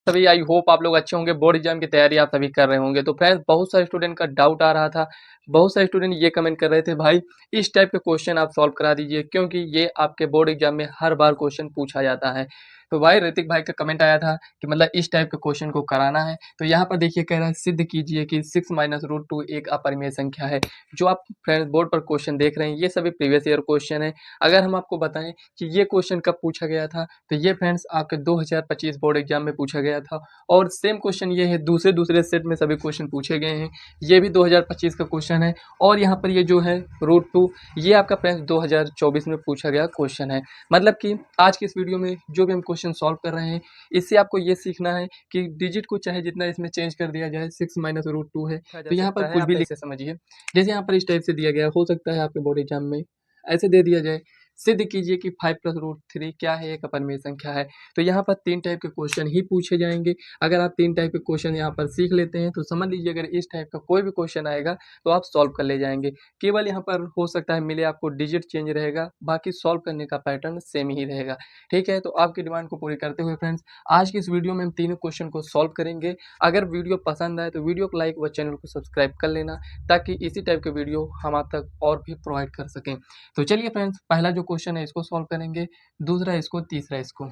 सभी I hope आप लोग अच्छे होंगे। बोर्ड एग्जाम की तैयारी आप सभी कर रहे होंगे। तो फ्रेंड्स बहुत सारे स्टूडेंट का डाउट आ रहा था, बहुत सारे स्टूडेंट ये कमेंट कर रहे थे भाई इस टाइप के क्वेश्चन आप सॉल्व करा दीजिए, क्योंकि ये आपके बोर्ड एग्जाम में हर बार क्वेश्चन पूछा जाता है। तो भाई ऋतिक भाई का कमेंट आया था कि मतलब इस टाइप के क्वेश्चन को कराना है। तो यहाँ पर देखिए कह रहा है सिद्ध कीजिए कि 6 माइनस रूट टू एक अपरिमेय संख्या है। जो आप फ्रेंड्स बोर्ड पर क्वेश्चन देख रहे हैं ये सभी प्रीवियस ईयर क्वेश्चन है। अगर हम आपको बताएं कि ये क्वेश्चन कब पूछा गया था, तो ये फ्रेंड्स आपके 2025 बोर्ड एग्जाम में पूछा गया था। और सेम क्वेश्चन ये है, दूसरे दूसरे सेट में सभी क्वेश्चन पूछे गए हैं। ये भी 2025 का क्वेश्चन है। और यहाँ पर ये जो है रूट टू, ये आपका फ्रेंड्स 2024 में पूछा गया क्वेश्चन है। मतलब कि आज की इस वीडियो में जो भी हम क्वेश्चन सॉल्व कर रहे हैं, इससे आपको ये सीखना है कि डिजिट को चाहे जितना इसमें चेंज कर दिया जाए, 6 माइनस रूट टू है तो यहाँ पर कुछ भी लिख समझिए। जैसे यहाँ पर इस टाइप से दिया गया, हो सकता है आपके बोर्ड एग्जाम में ऐसे दे दिया जाए, सिद्ध कीजिए कि 5 प्लस रूट थ्री क्या है, एक अपरिमेय संख्या है। तो यहाँ पर 3 टाइप के क्वेश्चन ही पूछे जाएंगे। अगर आप 3 टाइप के क्वेश्चन यहाँ पर सीख लेते हैं तो समझ लीजिए अगर इस टाइप का कोई भी क्वेश्चन आएगा तो आप सॉल्व कर ले जाएंगे। केवल यहाँ पर हो सकता है मिले आपको डिजिट चेंज रहेगा, बाकी सॉल्व करने का पैटर्न सेम ही रहेगा। ठीक है, तो आपकी डिमांड को पूरी करते हुए फ्रेंड्स आज की इस वीडियो में हम तीनों क्वेश्चन को सॉल्व करेंगे। अगर वीडियो पसंद आए तो वीडियो को लाइक व चैनल को सब्सक्राइब कर लेना, ताकि इसी टाइप के वीडियो हम आप तक और भी प्रोवाइड कर सकें। तो चलिए फ्रेंड्स पहला जो क्वेश्चन है इसको सॉल्व करेंगे, दूसरा इसको, तीसरा इसको।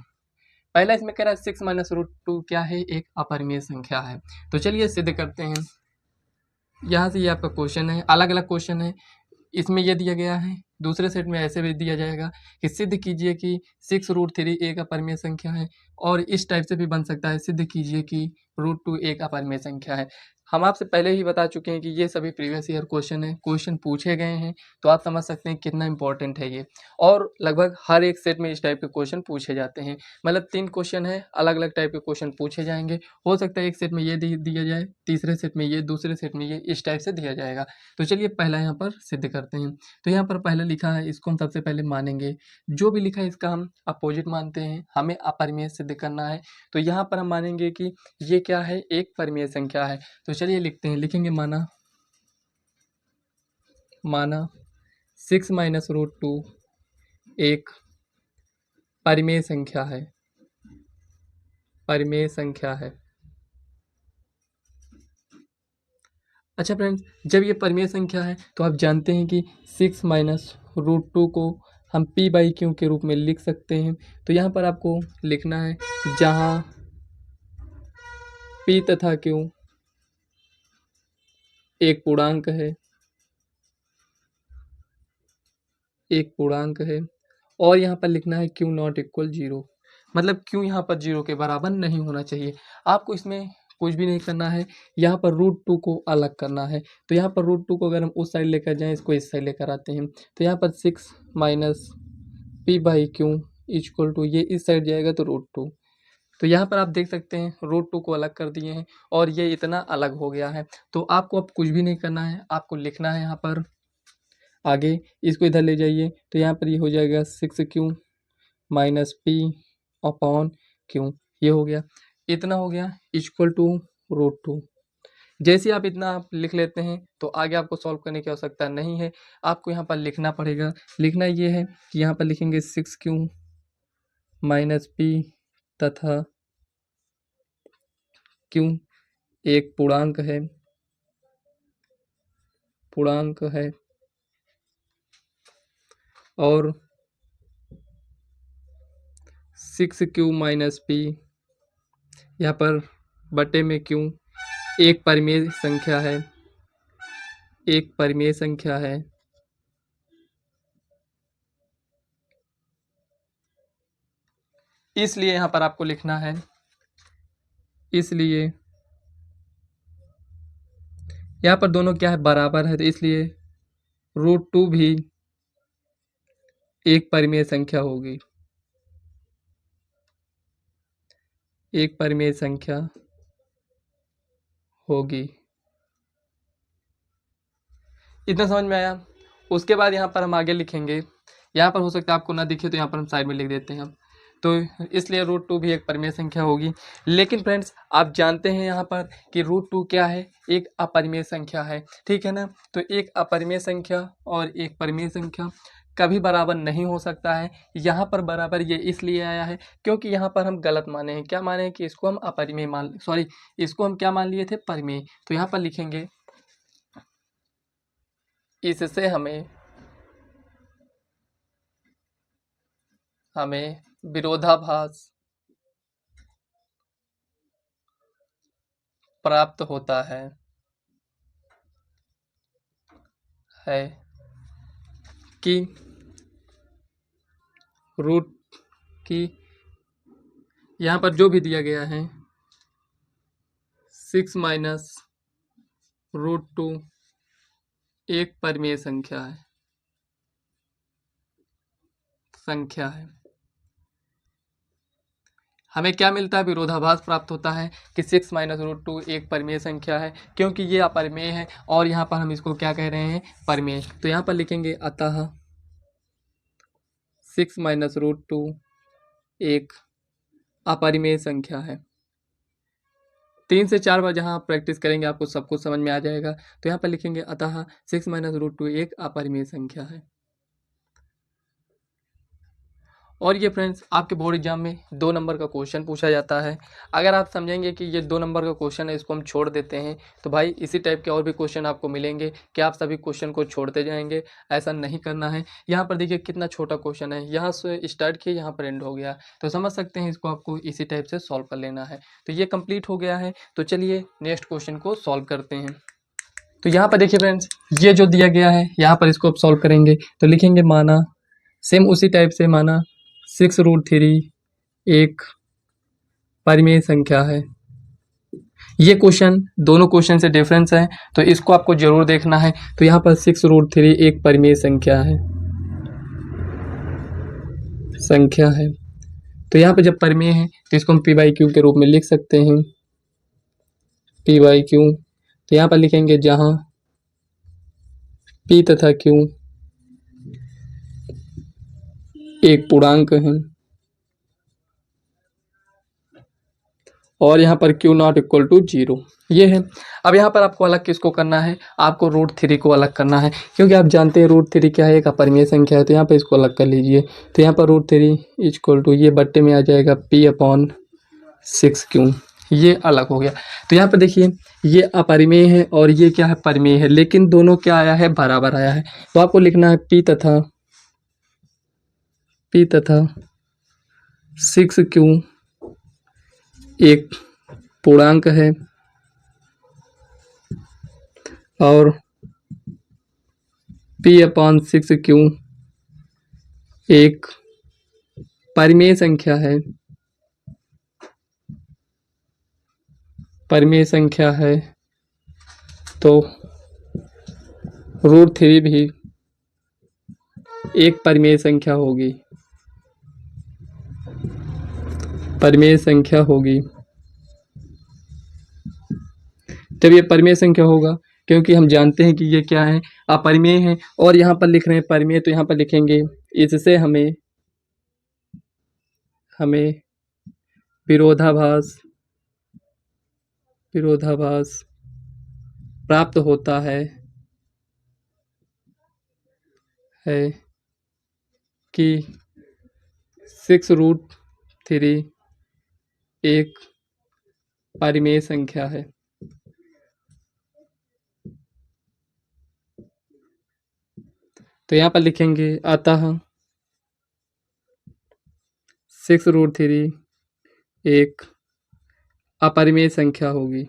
पहला इसमें कह रहा है 6 माइनस रूट टू क्या है, एक अपरिमेय संख्या है। तो चलिए सिद्ध करते हैं। यहाँ से ये आपका क्वेश्चन है, अलग अलग क्वेश्चन है। इसमें यह दिया गया है, दूसरे सेट में ऐसे भी दिया जाएगा कि सिद्ध कीजिए कि 6 रूट थ्री एक अपरिमेय संख्या है। और इस टाइप से भी बन सकता है, सिद्ध कीजिए कि रूट टू एक अपरिमेय संख्या है। हम आपसे पहले ही बता चुके हैं कि ये सभी प्रीवियस ईयर क्वेश्चन है, क्वेश्चन पूछे गए हैं। तो आप समझ सकते हैं कितना इंपॉर्टेंट है ये। और लगभग हर एक सेट में इस टाइप के क्वेश्चन पूछे जाते हैं। मतलब 3 क्वेश्चन है, अलग अलग टाइप के क्वेश्चन पूछे जाएंगे। हो सकता है एक सेट में ये दिया जाए, तीसरे सेट में ये, दूसरे सेट में ये, इस टाइप से दिया जाएगा। तो चलिए पहला यहाँ पर सिद्ध करते हैं। तो यहाँ पर पहले लिखा है, इसको हम सबसे पहले मानेंगे। जो भी लिखा है इसका हम अपोजिट मानते हैं, हमें अपरिमेय सिद्ध करना है। तो यहाँ पर हम मानेंगे कि ये क्या है, एक परिमेय संख्या है। तो चलिए लिखते हैं, लिखेंगे माना 6 माइनस रूट टू एक परिमेय संख्या है, परिमेय संख्या है। अच्छा फ्रेंड्स, जब ये परिमेय संख्या है तो आप जानते हैं कि 6 माइनस रूट टू को हम p बाई क्यू के रूप में लिख सकते हैं। तो यहाँ पर आपको लिखना है, जहाँ p तथा q एक पूर्णांक है, एक पूर्णांक है। और यहाँ पर लिखना है q नॉट इक्वल 0, मतलब q यहाँ पर 0 के बराबर नहीं होना चाहिए। आपको इसमें कुछ भी नहीं करना है, यहाँ पर रूट टू को अलग करना है। तो यहाँ पर रूट टू को अगर हम उस साइड लेकर जाएं, इसको इस साइड लेकर आते हैं, तो यहाँ पर 6 minus P by Q equal to, ये इस साइड जाएगा तो रूट टू। तो यहाँ पर आप देख सकते हैं रूट टू को अलग कर दिए हैं और ये इतना अलग हो गया है। तो आपको अब कुछ भी नहीं करना है, आपको लिखना है यहाँ पर आगे, इसको इधर ले जाइए। तो यहाँ पर ये हो जाएगा 6q minus P upon Q, ये हो गया, इतना हो गया इक्वल टू रूट टू। जैसे आप इतना आप लिख लेते हैं तो आगे आपको सॉल्व करने की आवश्यकता नहीं है, आपको यहाँ पर लिखना पड़ेगा। लिखना ये है कि यहाँ पर लिखेंगे 6q माइनस पी तथा q एक पूर्णांक है, पूर्णांक है। और 6q माइनस पी यहाँ पर बटे में q एक परिमेय संख्या है, एक परिमेय संख्या है। इसलिए यहाँ पर आपको लिखना है, इसलिए यहाँ पर दोनों क्या है, बराबर है, तो इसलिए रूट टू भी एक परिमेय संख्या होगी, एक परिमेय संख्या होगी। इतना समझ में आया। उसके बाद यहाँ पर हम आगे लिखेंगे, यहाँ पर हो सकता है आपको ना दिखे तो यहाँ पर हम साइड में लिख देते हैं। तो इसलिए रूट टू भी एक परिमेय संख्या होगी। लेकिन फ्रेंड्स आप जानते हैं यहाँ पर कि रूट टू क्या है, एक अपरिमेय संख्या है, ठीक है ना। तो एक अपरिमेय संख्या और एक परिमेय संख्या, कभी बराबर नहीं हो सकता है। यहाँ पर बराबर ये इसलिए आया है क्योंकि यहाँ पर हम गलत माने हैं। क्या माने हैं कि इसको हम अपरिमेय इसको हम क्या मान लिए थे, परिमेय। तो यहाँ पर लिखेंगे इससे हमें विरोधाभास प्राप्त होता है कि रूट की यहाँ पर जो भी दिया गया है 6 माइनस रूट 2 एक परिमेय संख्या है। हमें क्या मिलता है, विरोधाभास प्राप्त होता है कि 6 माइनस रूट 2 एक परिमेय संख्या है, क्योंकि ये अपरिमेय है और यहाँ पर हम इसको क्या कह रहे हैं, परिमेय। तो यहाँ पर लिखेंगे अतः 6 माइनस रूट 2 एक अपरिमेय संख्या है। 3 से 4 बार जहाँ आप प्रैक्टिस करेंगे आपको सब कुछ समझ में आ जाएगा। तो यहाँ पर लिखेंगे अतः 6 माइनस रूट 2 एक अपरिमेय संख्या है। और ये फ्रेंड्स आपके बोर्ड एग्जाम में 2 नंबर का क्वेश्चन पूछा जाता है। अगर आप समझेंगे कि ये 2 नंबर का क्वेश्चन है, इसको हम छोड़ देते हैं, तो भाई इसी टाइप के और भी क्वेश्चन आपको मिलेंगे कि आप सभी क्वेश्चन को छोड़ते जाएंगे। ऐसा नहीं करना है। यहाँ पर देखिए कितना छोटा क्वेश्चन है, यहाँ से स्टार्ट किया यहाँ पर एंड हो गया, तो समझ सकते हैं इसको आपको इसी टाइप से सॉल्व कर लेना है। तो ये कंप्लीट हो गया है। तो चलिए नेक्स्ट क्वेश्चन को सॉल्व करते हैं। तो यहाँ पर देखिए फ्रेंड्स, ये जो दिया गया है यहाँ पर इसको आप सॉल्व करेंगे तो लिखेंगे माना, सेम उसी टाइप से माना 6 रूट 3 एक परिमेय संख्या है। ये क्वेश्चन दोनों क्वेश्चन से डिफरेंस है, तो इसको आपको जरूर देखना है। तो यहाँ पर 6 रूट 3 एक परिमेय संख्या है। तो यहाँ पर जब परिमेय है तो इसको हम पी बाई क्यू के रूप में लिख सकते हैं, पी बाई क्यू। तो यहाँ पर लिखेंगे जहाँ पी तथा क्यू एक पूर्णांक है और यहाँ पर क्यू नॉट इक्वल टू 0, ये है। अब यहाँ पर आपको अलग किसको करना है, आपको रूट 3 को अलग करना है, क्योंकि आप जानते हैं रूट 3 क्या है, एक अपरिमेय संख्या है। तो यहाँ पर इसको अलग कर लीजिए। तो यहाँ पर रूट 3 इक्वल टू ये बट्टे में आ जाएगा p/6q, ये अलग हो गया। तो यहाँ पर देखिए ये अपरिमेय है और ये क्या है, परिमेय है, लेकिन दोनों क्या आया है, बराबर आया है। तो आपको लिखना है p तथा 6q एक पूर्णांक है और p/6q एक परिमेय संख्या है। तो रूट 3 भी एक परिमेय संख्या होगी। जब ये परिमेय संख्या होगा, क्योंकि हम जानते हैं कि ये क्या है, अपरिमेय है और यहाँ पर लिख रहे हैं परिमेय, तो यहाँ पर लिखेंगे इससे हमें विरोधाभास प्राप्त होता है कि 6 रूट 3 एक परिमेय संख्या है। तो यहाँ पर लिखेंगे अतः 6 रूट 3 एक अपरिमेय संख्या होगी।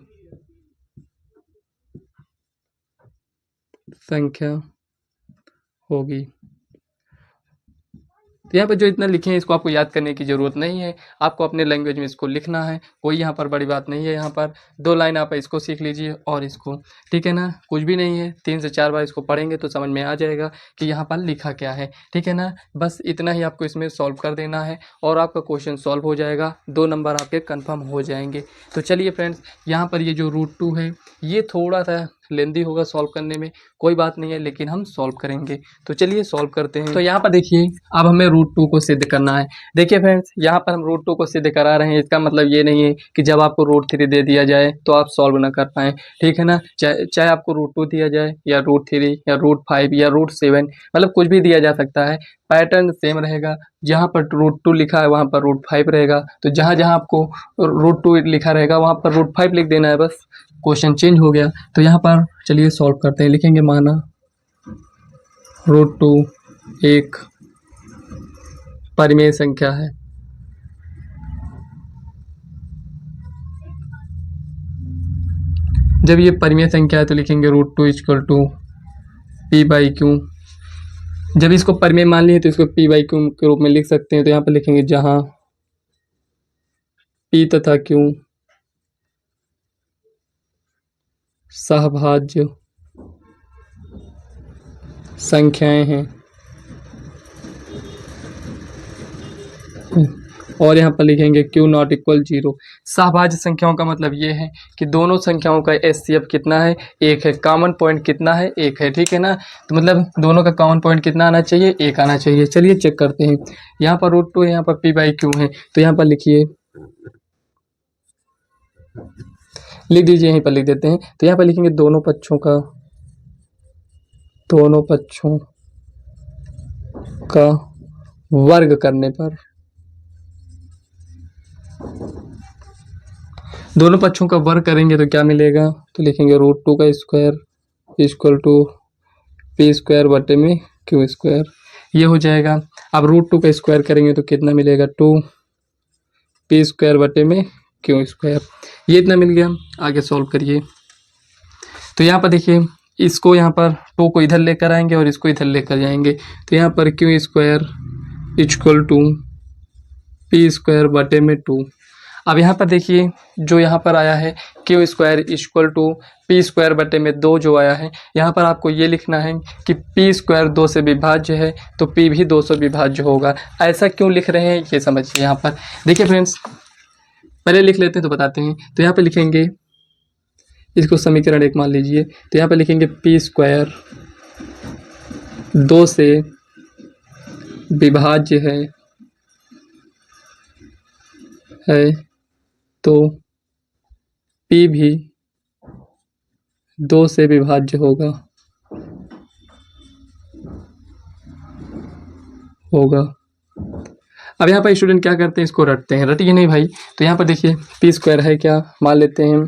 तो यहाँ पर जो इतना लिखे हैं इसको आपको याद करने की ज़रूरत नहीं है, आपको अपने लैंग्वेज में इसको लिखना है, कोई यहाँ पर बड़ी बात नहीं है। यहाँ पर 2 लाइन आप इसको सीख लीजिए और इसको, ठीक है ना, कुछ भी नहीं है। 3 से 4 बार इसको पढ़ेंगे तो समझ में आ जाएगा कि यहाँ पर लिखा क्या है, ठीक है ना। बस इतना ही आपको इसमें सॉल्व कर देना है और आपका क्वेश्चन सॉल्व हो जाएगा, 2 नंबर आपके कन्फर्म हो जाएंगे। तो चलिए फ्रेंड्स, यहाँ पर ये जो रूट 2 है ये थोड़ा सा लेंदी होगा सॉल्व करने में, कोई बात नहीं है, लेकिन हम सॉल्व करेंगे। तो चलिए सॉल्व करते हैं। तो यहाँ पर देखिए अब हमें √2 को सिद्ध करना है। देखिए फ्रेंड्स, यहाँ पर हम √2 को सिद्ध करा रहे हैं, इसका मतलब ये नहीं है कि जब आपको √3 दे दिया जाए तो आप सॉल्व ना कर पाएँ, ठीक है ना। चाहे आपको √2 दिया जाए या √3 या √5 या √7, मतलब कुछ भी दिया जा सकता है, पैटर्न सेम रहेगा। जहाँ पर √2 लिखा है वहाँ पर √5 रहेगा, तो जहाँ जहाँ आपको √2 लिखा रहेगा वहाँ पर √5 लिख देना है, बस क्वेश्चन चेंज हो गया। तो यहाँ पर चलिए सॉल्व करते हैं। लिखेंगे माना √2 एक परिमेय संख्या है। जब ये परिमेय संख्या है तो लिखेंगे √2 = p/q। जब इसको परिमेय मान लिए तो इसको p/q के रूप में लिख सकते हैं। तो यहाँ पर लिखेंगे जहाँ p तथा q सहभाज्य संख्याएं हैं, और यहाँ पर लिखेंगे Q not = 0। सहभाज्य संख्याओं का मतलब ये है कि दोनों संख्याओं का HCF कितना है, एक है। कॉमन पॉइंट कितना है, एक है, ठीक है ना। तो मतलब दोनों का कॉमन पॉइंट कितना आना चाहिए, एक आना चाहिए। चलिए चेक करते हैं। यहाँ पर √2 है, यहाँ पर p/q है, तो यहाँ पर लिखिए, लिख दीजिए, यहीं पर लिख देते हैं। तो यहाँ पर लिखेंगे दोनों पक्षों का वर्ग करने पर, दोनों पक्षों का वर्ग करेंगे तो क्या मिलेगा, तो लिखेंगे √2 का स्क्वायर = p²/q², ये हो जाएगा। अब √2 का स्क्वायर करेंगे तो कितना मिलेगा, 2p²/q², ये इतना मिल गया। आगे सॉल्व करिए। तो यहाँ पर देखिए, इसको यहाँ पर 2 को इधर लेकर आएंगे और इसको इधर लेकर जाएंगे, तो यहाँ पर q² = p²/2। अब यहाँ पर देखिए जो यहाँ पर आया है q² = p²/2 जो आया है, यहाँ पर आपको ये लिखना है कि p² 2 से विभाज्य है तो p भी 2 से विभाज्य होगा। ऐसा क्यों लिख रहे हैं ये समझिए। यहाँ पर देखिए फ्रेंड्स, पहले लिख लेते हैं तो बताते हैं। तो यहाँ पर लिखेंगे, इसको समीकरण 1 मान लीजिए, तो यहाँ पर लिखेंगे p² 2 से विभाज्य है तो p भी 2 से विभाज्य होगा। अब यहाँ पर स्टूडेंट क्या करते हैं, इसको रटते हैं। रटिए नहीं भाई। तो यहाँ पर देखिए p² है क्या, मान लेते हैं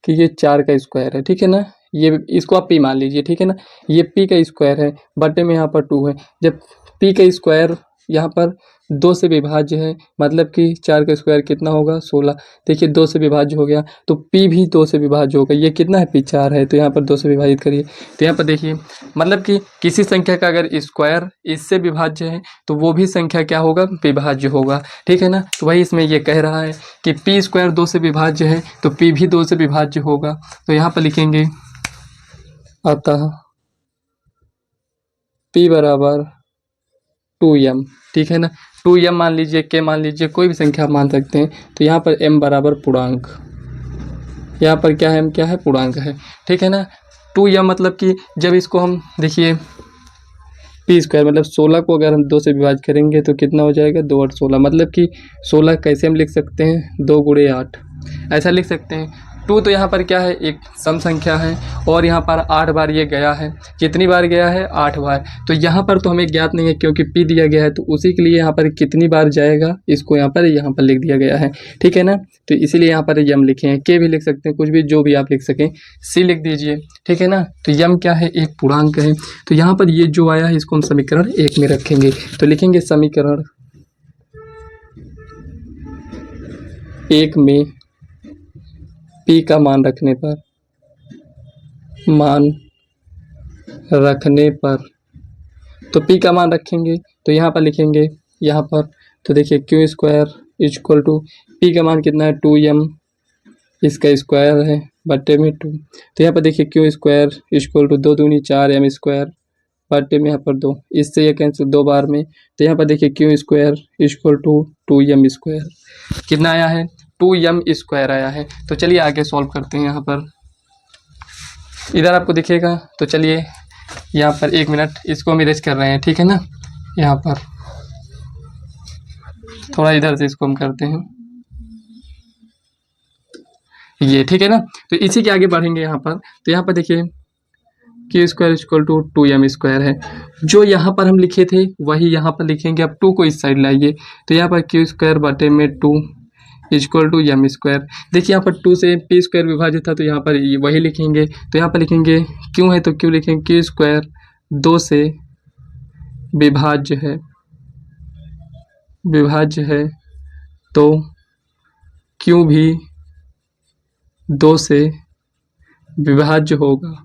कि ये 4 का स्क्वायर है, ठीक है ना। ये इसको आप p मान लीजिए, ठीक है ना। ये p का स्क्वायर है, बटे में यहाँ पर 2 है। जब p का स्क्वायर यहाँ पर 2 से विभाज्य है, मतलब कि 4 का स्क्वायर कितना होगा, 16। देखिए 2 से विभाज्य हो गया तो p भी 2 से विभाज्य होगा। ये कितना है, p 4 है, तो यहाँ पर 2 से विभाजित करिए। तो यहाँ पर देखिए, मतलब कि किसी संख्या का अगर स्क्वायर इससे विभाज्य है तो वो भी संख्या क्या होगा, विभाज्य होगा, ठीक है ना। तो वही इसमें ये कह रहा है कि p² 2 से विभाज्य है तो p भी 2 से विभाज्य होगा। तो यहाँ पर लिखेंगे अतः p = 2m, ठीक है ना। 2m मान लीजिए, k मान लीजिए, कोई भी संख्या आप मान सकते हैं। तो यहाँ पर m = पूर्णांक, यहाँ पर क्या है, m क्या है, पूर्णांक है, ठीक है ना। 2m मतलब कि जब इसको हम देखिए p² मतलब 16 को अगर हम 2 से विभाजित करेंगे तो कितना हो जाएगा, 2 8 16, मतलब कि 16 कैसे हम लिख सकते हैं, 2 × 8 ऐसा लिख सकते हैं। 2 तो यहाँ पर क्या है, एक सम संख्या है, और यहाँ पर 8 बार ये गया है। कितनी बार गया है, 8 बार। तो यहाँ पर तो हमें ज्ञात नहीं है क्योंकि p दिया गया है, तो उसी के लिए यहाँ पर कितनी बार जाएगा, इसको यहाँ पर लिख दिया गया है, ठीक है ना। तो इसीलिए यहाँ पर m लिखे हैं, k भी लिख सकते हैं, कुछ भी जो भी आप लिख सकें, c लिख दीजिए, ठीक है ना। तो m क्या है, एक पूर्णांक है। तो यहाँ पर ये जो आया है इसको हम समीकरण 1 में रखेंगे। तो लिखेंगे समीकरण 1 में p का मान रखने पर तो p का मान रखेंगे तो यहाँ पर लिखेंगे, यहाँ पर तो देखिए q² = p का मान कितना है, 2m, इसका स्क्वायर है, बटे में 2। तो यहाँ पर देखिए q² = 2 दूनी 4 m², बटे में यहाँ पर 2, इससे ये कैंसिल 2 बार में। तो यहाँ पर देखिए q² = 2m², कितना आया है, 2m² आया है। तो चलिए आगे सॉल्व करते हैं। यहाँ पर इधर आपको दिखेगा। तो चलिए यहाँ पर 1 मिनट इसको हम इरेज कर रहे हैं, ठीक है ना। यहाँ पर थोड़ा इधर से इसको हम करते हैं, ये ठीक है ना। तो इसी के आगे बढ़ेंगे यहाँ पर। तो यहाँ पर देखिए Q square equal to 2m² है। जो यहाँ पर हम लिखे थे वही यहाँ पर लिखेंगे। अब 2 को इस साइड लाइए, तो यहाँ पर क्यू² बटे में 2 इक्वल टू m²। देखिए यहाँ पर 2 से p² विभाजित था, तो यहाँ पर वही लिखेंगे। तो यहाँ पर लिखेंगे क्यों है तो क्यों लिखेंगे, क्यू² 2 से विभाज्य है तो क्यों भी 2 से विभाज्य होगा।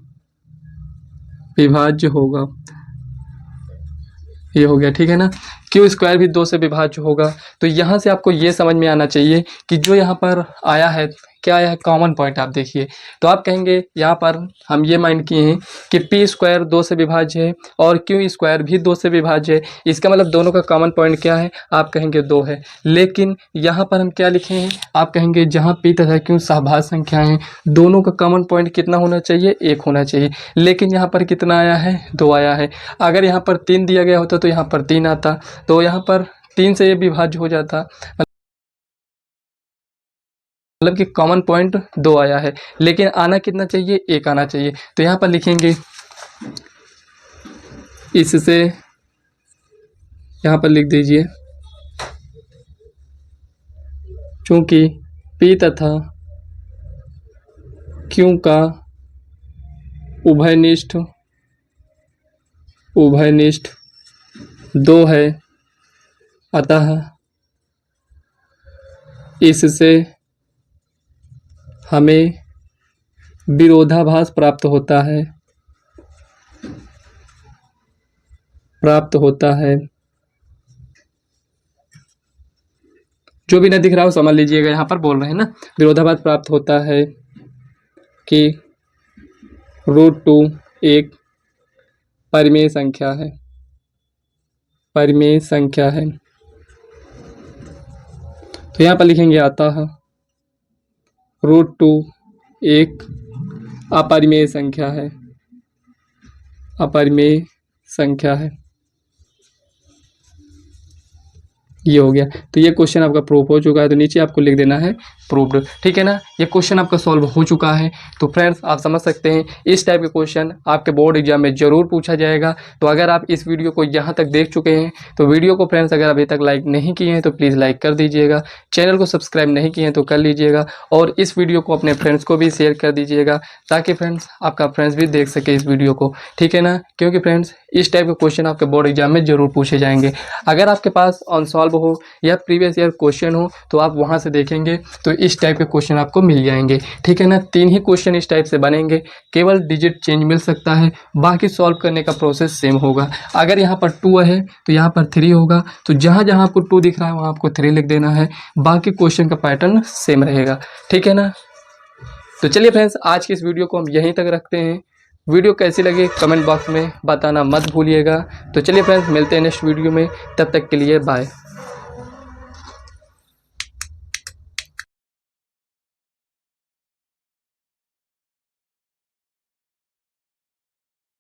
ये हो गया, ठीक है ना। क्यू² भी 2 से विभाज्य होगा। तो यहाँ से आपको ये समझ में आना चाहिए कि जो यहाँ पर आया है क्या आया है, कॉमन पॉइंट आप देखिए। तो आप कहेंगे यहाँ पर हम ये माइंड किए हैं कि p² 2 से विभाज्य है और q² भी 2 से विभाज्य है। इसका मतलब दोनों का कॉमन पॉइंट क्या है, आप कहेंगे 2 है। लेकिन यहाँ पर हम क्या लिखे हैं, आप कहेंगे जहाँ p तथा q सहभाज्य संख्या हैं, दोनों का कॉमन पॉइंट कितना होना चाहिए, 1 होना चाहिए। लेकिन यहाँ पर कितना आया है, 2 आया है। अगर यहाँ पर 3 दिया गया होता तो यहाँ पर 3 आता, तो यहाँ पर 3 से ये विभाज्य हो जाता, मतलब कि कॉमन पॉइंट 2 आया है। लेकिन आना कितना चाहिए, 1 आना चाहिए। तो यहाँ पर लिखेंगे इससे, यहाँ पर लिख दीजिए चूंकि p तथा q का उभयनिष्ठ 2 है, अतः इससे हमें विरोधाभास प्राप्त होता है। जो भी ना दिख रहा हो समझ लीजिएगा, यहाँ पर बोल रहे हैं ना, विरोधाभास प्राप्त होता है कि √2 एक परिमेय संख्या है। तो यहाँ पर लिखेंगे अतः √2 एक अपरिमेय संख्या है। ये हो गया। तो ये क्वेश्चन आपका प्रूव हो चुका है। तो नीचे आपको लिख देना है प्रूव्ड, ठीक है ना। ये क्वेश्चन आपका सॉल्व हो चुका है। तो फ्रेंड्स आप समझ सकते हैं इस टाइप के क्वेश्चन आपके बोर्ड एग्जाम में जरूर पूछा जाएगा। तो अगर आप इस वीडियो को यहाँ तक देख चुके हैं तो वीडियो को फ्रेंड्स अगर अभी तक लाइक नहीं किए हैं तो प्लीज़ लाइक कर दीजिएगा। चैनल को सब्सक्राइब नहीं किए हैं तो कर लीजिएगा, और इस वीडियो को अपने फ्रेंड्स को भी शेयर कर दीजिएगा ताकि फ्रेंड्स आपका फ्रेंड्स भी देख सके इस वीडियो को, ठीक है ना। क्योंकि फ्रेंड्स इस टाइप के क्वेश्चन आपके बोर्ड एग्जाम में जरूर पूछे जाएंगे। अगर आपके पास अनसॉल्व हो या प्रीवियस ईयर क्वेश्चन हो तो आप वहां से देखेंगे तो इस टाइप के क्वेश्चन आपको मिल जाएंगे, ठीक है ना। 3 ही क्वेश्चन इस टाइप से बनेंगे, केवल डिजिट चेंज मिल सकता है, बाकी सॉल्व करने का प्रोसेस सेम होगा। अगर यहाँ पर 2 है तो यहाँ पर 3 होगा, तो जहाँ जहाँ आपको 2 दिख रहा है वहाँ आपको 3 लिख देना है, बाकी क्वेश्चन का पैटर्न सेम रहेगा, ठीक है ना। तो चलिए फ्रेंड्स आज की इस वीडियो को हम यहीं तक रखते हैं। वीडियो कैसी लगी कमेंट बॉक्स में बताना मत भूलिएगा। तो चलिए फ्रेंड्स मिलते हैं नेक्स्ट वीडियो में, तब तक के लिए बाय।